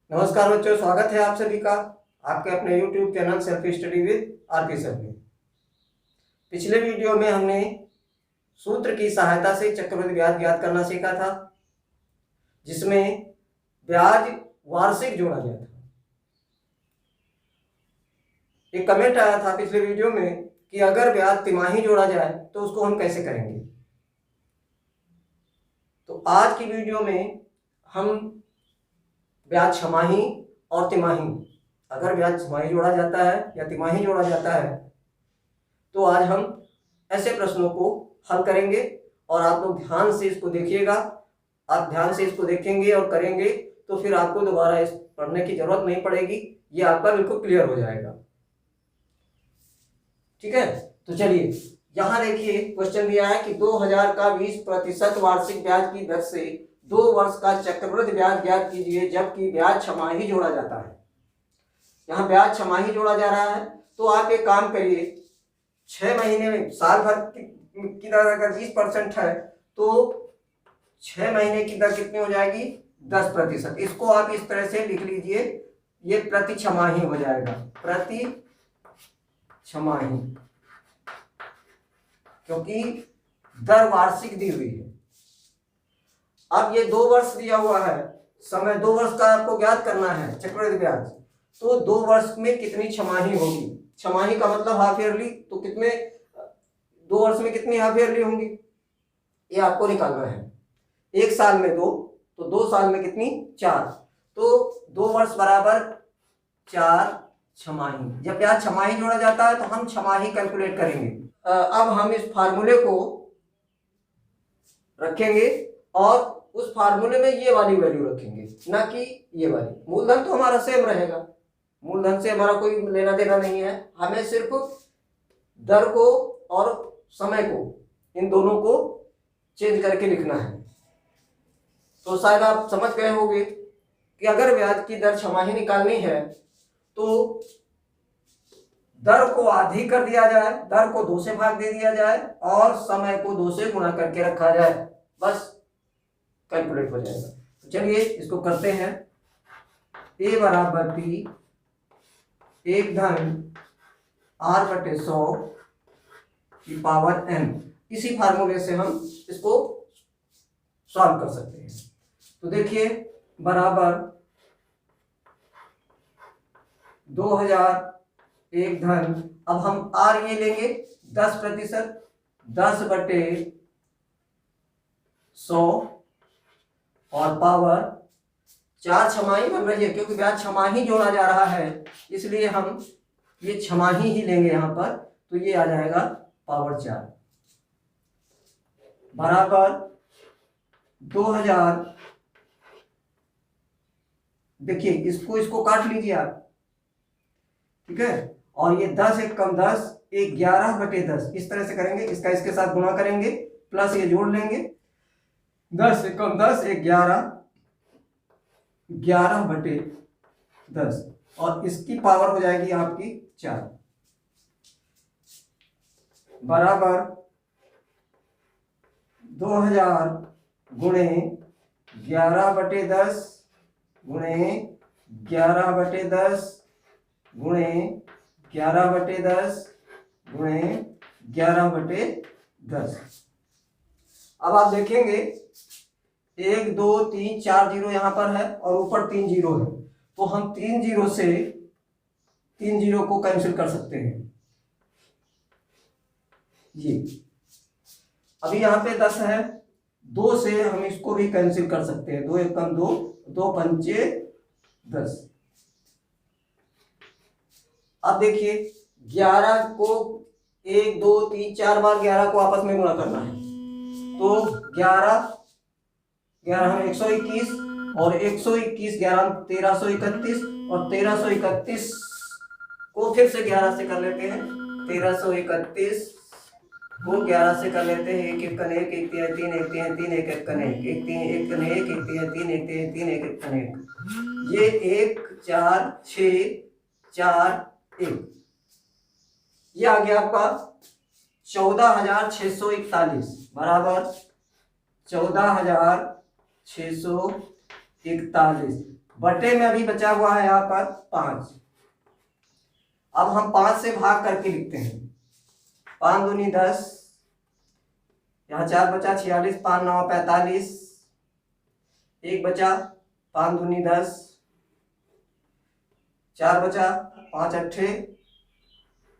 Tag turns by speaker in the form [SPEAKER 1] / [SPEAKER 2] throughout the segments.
[SPEAKER 1] नमस्कार बच्चों, स्वागत है आप सभी का आपके अपने YouTube channel self study with RP sir में। पिछले वीडियो में हमने सूत्र की सहायता से चक्रवृद्धि ब्याज ज्ञात करना सीखा था, जिसमें ब्याज वार्षिक जोड़ा गया था। एक कमेंट आया था पिछले वीडियो में कि अगर ब्याज तिमाही जोड़ा जाए तो उसको हम कैसे करेंगे। तो आज की वीडियो में हम ब्याज छमाही और तिमाही, अगर ब्याज छमाही जोड़ा जाता है या तिमाही जोड़ा जाता है तो आज हम ऐसे प्रश्नों को हल करेंगे और आप लोग ध्यान से इसको देखिएगा। आप ध्यान से इसको देखेंगे और करेंगे तो फिर आपको दोबारा इस पढ़ने की जरूरत नहीं पड़ेगी, ये आपका बिल्कुल क्लियर हो जाएगा। ठीक है, तो चलिए यहां देखिए क्वेश्चन दिया है कि 2000 का 20% वार्षिक ब्याज की दर से 2 वर्ष का चक्रवृद्धि ब्याज ज्ञात कीजिए जबकि ब्याज छमाही जोड़ा जाता है। यहाँ ब्याज छमाही जोड़ा जा रहा है तो आप एक काम करिए, 6 महीने में साल भर की दर अगर 20% है तो 6 महीने की दर कितनी हो जाएगी? 10%। इसको आप इस तरह से लिख लीजिए, ये प्रति छमाही हो जाएगा, प्रति छमाही, क्योंकि दर वार्षिक दी हुई है। अब ये 2 वर्ष दिया हुआ है, समय 2 वर्ष का आपको ज्ञात करना है चक्रवृद्धि ब्याज, तो 2 वर्ष में कितनी छमाही होगी? छमाही का मतलब हाफ ईयरली, तो कितने 2 वर्ष में कितनी हाफ ईयरली होंगी ये आपको निकालना है। 1 साल में 2, तो 2 साल में कितनी? 4, तो 2 वर्ष बराबर 4 छमाही। जब ब्याज छमाही जोड़ा जाता है तो हम छमाही कैलकुलेट करेंगे। अब हम इस फार्मूले को रखेंगे और उस फार्मूले में ये वाली वैल्यू रखेंगे, ना कि ये वाली। मूलधन तो हमारा सेम रहेगा, मूलधन से हमारा कोई लेना देना नहीं है, हमें सिर्फ दर को और समय को, इन दोनों को चेंज करके लिखना है। तो शायद आप समझ गए होंगे कि अगर ब्याज की दर छमाही निकालनी है तो दर को आधी कर दिया जाए, दर को 2 से भाग दे दिया जाए और समय को 2 से गुणा करके रखा जाए, बस कैलकुलेट हो जाएगा। तो चलिए इसको करते हैं। A बराबर P 1 धन R/100 की पावर n, इसी फार्मूले से हम इसको सॉल्व कर सकते हैं। तो देखिए बराबर 2000 1 धन, अब हम R ये लेंगे 10%, 10/100 और पावर 4 छमाही बन रही है, क्योंकि ब्याज छमाही जोड़ा जा रहा है इसलिए हम ये छमाही ही लेंगे यहाँ पर, तो ये आ जाएगा पावर 4 बराबर 2000। देखिए इसको काट लीजिए आप, ठीक है, और ये 10 एक कम 10, 11/10 इस तरह से करेंगे, इसका इसके साथ गुणा करेंगे प्लस ये जोड़ लेंगे, 10 एक कम 10, 11/10 और इसकी पावर हो जाएगी आपकी 4 बराबर 2000 गुणे 11/10 गुणे 11/10 गुणे 11/10 गुणे 11/10। अब आप देखेंगे 1 2 3 4 जीरो यहाँ पर है और ऊपर 3 जीरो है, तो हम 3 जीरो से 3 जीरो को कैंसिल कर सकते हैं। ये अभी यहाँ पे 10 है, 2 से हम इसको भी कैंसिल कर सकते हैं, 2 एक कम 2, 2 पंचे 10। अब देखिए 11 को 1 2 3 4 बार 11 को आपस में गुणा करना है, तो 11 हम 121 और 121 11 1331 और 1331 को फिर से 11 से कर लेते हैं, 1331 को 11 से कर लेते हैं, 1 1 1 1 3 3 1 3 3 1 1 1 1 3 1 1 1 3 1 3 3 1 1 1, ये 1 4 6 4 1, ये आ गया आपका 14,641 बराबर 14,641। बटे में अभी बचा हुआ है यहाँ पर 5। अब हम 5 से भाग करके लिखते हैं। 5 दूनी 10, यहाँ 4 बचा 46, 5 9 45, 1 बचा 5 दूनी 10, 4 बचा 5 अट्ठे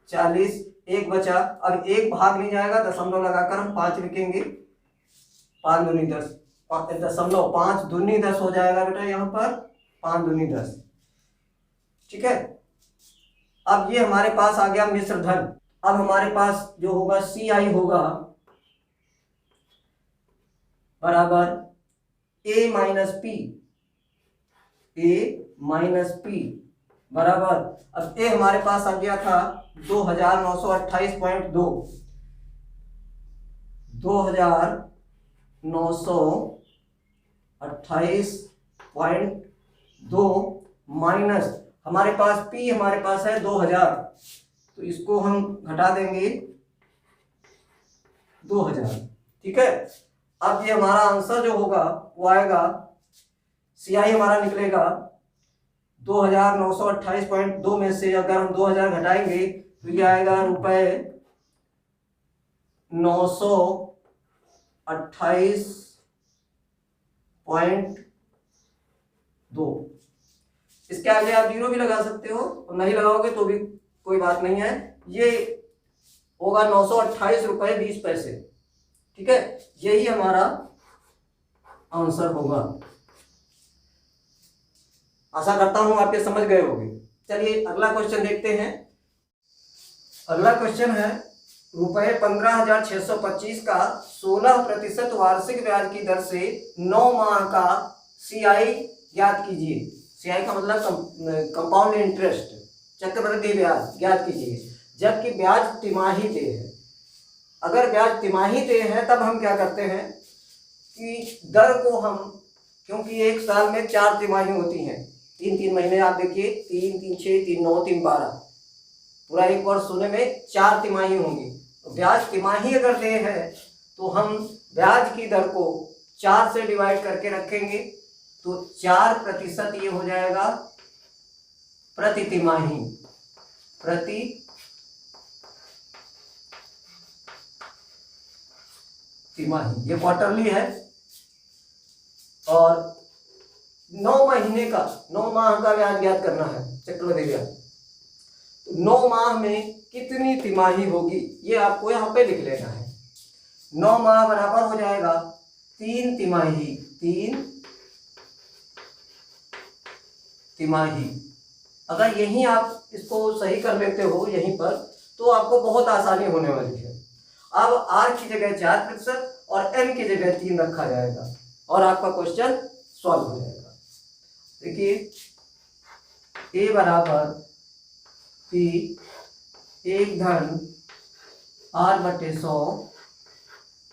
[SPEAKER 1] 40, 1 बचा। अब 1 भाग नहीं जाएगा, दशमलव लगाकर हम 5 लिखेंगे। 5 दूनी 10, दशमलव 5 दूनी 10 हो जाएगा बेटा यहाँ पर, 5 दूनी 10। ठीक है, अब ये हमारे पास आ गया मिश्र धन। अब हमारे पास जो होगा CI होगा बराबर A minus P, A minus P बराबर, अब A हमारे पास आ गया था 2928.2, 2928.2 माइनस हमारे पास P हमारे पास है 2000, तो इसको हम घटा देंगे 2000। ठीक है, अब ये हमारा आंसर जो होगा वो आएगा, CI हमारा निकलेगा 2928.2 में से अगर हम 2000 घटाएंगे तो ये आएगा ₹928.2। इसके आगे आप 0 भी लगा सकते हो, और नहीं लगाओगे तो भी कोई बात नहीं है। ये होगा ₹928.20। ठीक है, यही हमारा आंसर होगा। आशा करता हूं आप ये समझ गए होंगे। चलिए अगला क्वेश्चन देखते हैं। अगला क्वेश्चन है ₹15,625 का 16% वार्षिक ब्याज की दर से 9 माह का CI ज्ञात कीजिए। CI का मतलब कंपाउंड इंटरेस्ट, चक्रवृद्धि ब्याज ज्ञात कीजिए, जबकि ब्याज तिमाही देय है। अगर ब्याज तिमाही देय है तब हम क्या करते हैं कि दर को हम, क्योंकि एक साल में 4 तिमाही होती हैं, 3-3 महीने, आप देखिए 3 3 6 3 9 3 12, पूरा एक वर्ष होने में 4 तिमाही होंगी। तो ब्याज तिमाही अगर देय है तो हम ब्याज की दर को 4 से डिवाइड करके रखेंगे, तो 4% ये हो जाएगा प्रति तिमाही, प्रति तिमाही, ये क्वार्टरली है। और 9 महीने का, 9 माह का ब्याज ज्ञात करना है, चक्रवृद्धि ब्याज। 9 माह में कितनी तिमाही होगी ये आपको यहाँ पे लिख लेना है। 9 माह बराबर हो जाएगा 3 तिमाही, 3 तिमाही। अगर यहीं आप इसको सही कर लेते हो यहीं पर, तो आपको बहुत आसानी होने वाली है। अब R की जगह 4% और N की जगह 3 रखा जाएगा और आपका क्वेश्चन सॉल्व हो जाएगा। देखिए A बराबर P 1 धन R/100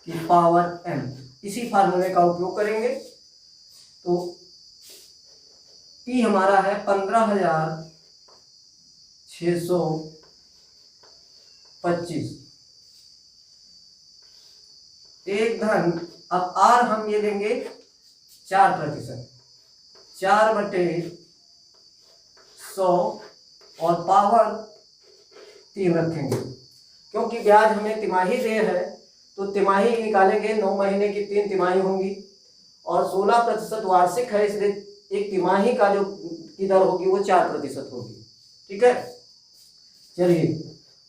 [SPEAKER 1] की पावर M, इसी फार्मूले का उपयोग करेंगे। तो P हमारा है 15,625, 1 धन, अब R हम ये लेंगे 4%, 4/100 और पावर 3 रखेंगे। क्योंकि ब्याज हमें तिमाही देय है तो तिमाही निकालेंगे, 9 महीने की 3 तिमाही होंगी और 16% वार्षिक है, इसलिए एक तिमाही का जो की दर होगी वो 4% होगी। ठीक है, चलिए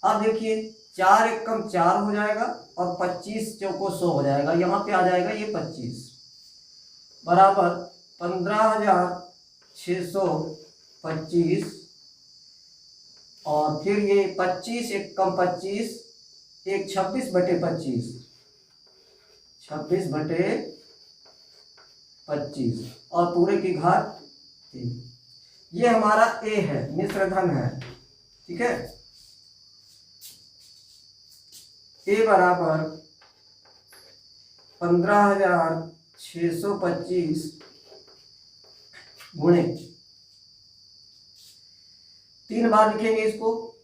[SPEAKER 1] अब देखिए 4 एकम 4 हो जाएगा और 25 चौको 100 हो जाएगा, यहाँ पे आ जाएगा ये 25 बराबर 15,625 और फिर ये 25 एकम 25, एक 26/25, 26/25 और पूरे की घात 3। ये हमारा A है, मिश्र धन है। ठीक है, A बराबर 15,625 गुणे 3 बार लिखेंगे इसको,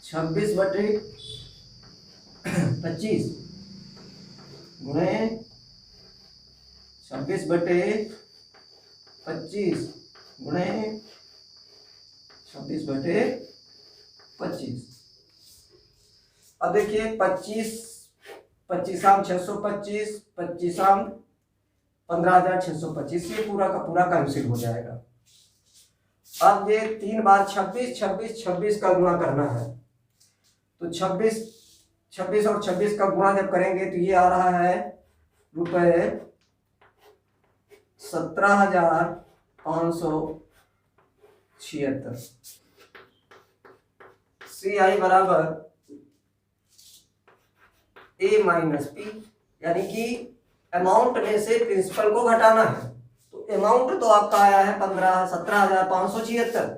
[SPEAKER 1] 26/25 गुणे 26/25 25 गुणे 26/25। अब देखिए 25 25 625, 25 15,625, ये पूरा का पूरा कैंसिल हो जाएगा। अब ये 3 बार 26 26 26 का गुणा करना है, तो 26 26 और 26 का गुणा जब करेंगे तो ये आ रहा है रुपये 17,576। CI बराबर A माइनस P, यानी कि अमाउंट में से प्रिंसिपल को घटाना है। तो अमाउंट तो आपका आया है 17,576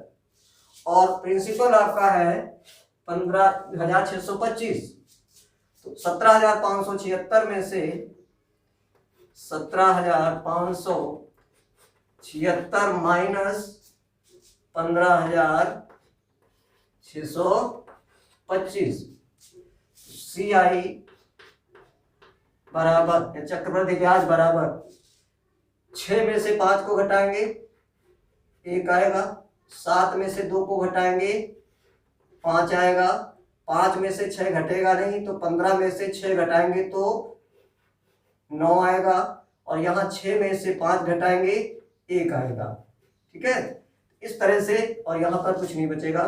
[SPEAKER 1] और प्रिंसिपल आपका है 15,625। तो 17,576 में से 17,576 माइनस 15,625, CI बराबर चक्रवृद्धि ब्याज बराबर 6 में से 5 को घटाएंगे 1 आएगा, 7 में से 2 को घटाएंगे 5 आएगा, 5 में से 6 घटेगा नहीं तो 15 में से 6 घटाएंगे तो 9 आएगा, और यहाँ 6 में से 5 घटाएंगे 1 आएगा। ठीक है, इस तरह से, और यहाँ पर कुछ नहीं बचेगा।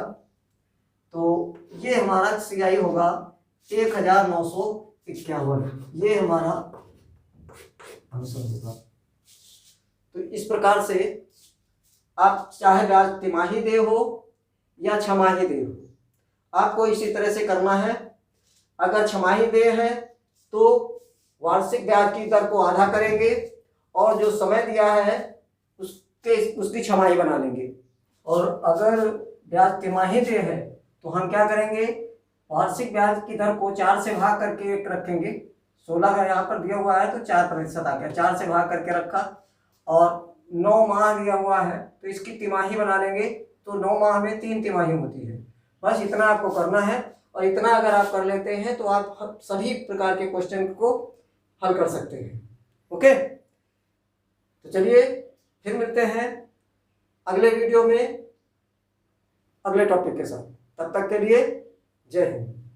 [SPEAKER 1] तो ये हमारा CI होगा 1951, ये हमारा आंसर होगा। तो इस प्रकार से आप चाहे ब्याज तिमाही दे हो या छमाही दे हो, आपको इसी तरह से करना है। अगर छमाही दे है तो वार्षिक ब्याज की दर को आधा करेंगे और जो समय दिया है उसकी छमाही बना लेंगे। और अगर ब्याज तिमाही दे है तो हम क्या करेंगे, वार्षिक ब्याज की दर को 4 से भाग करके रखेंगे। 16 का यहाँ पर दिया हुआ है तो 4% आ गया, 4 से भाग करके रखा, और 9 माह दिया हुआ है तो इसकी तिमाही बना लेंगे। तो 9 माह में 3 तिमाही होती है। बस इतना आपको करना है, और इतना अगर आप कर लेते हैं तो आप सभी प्रकार के क्वेश्चन को हल कर सकते हैं। ओके, तो चलिए फिर मिलते हैं अगले वीडियो में अगले टॉपिक के साथ। तब तक के लिए जय हिंद।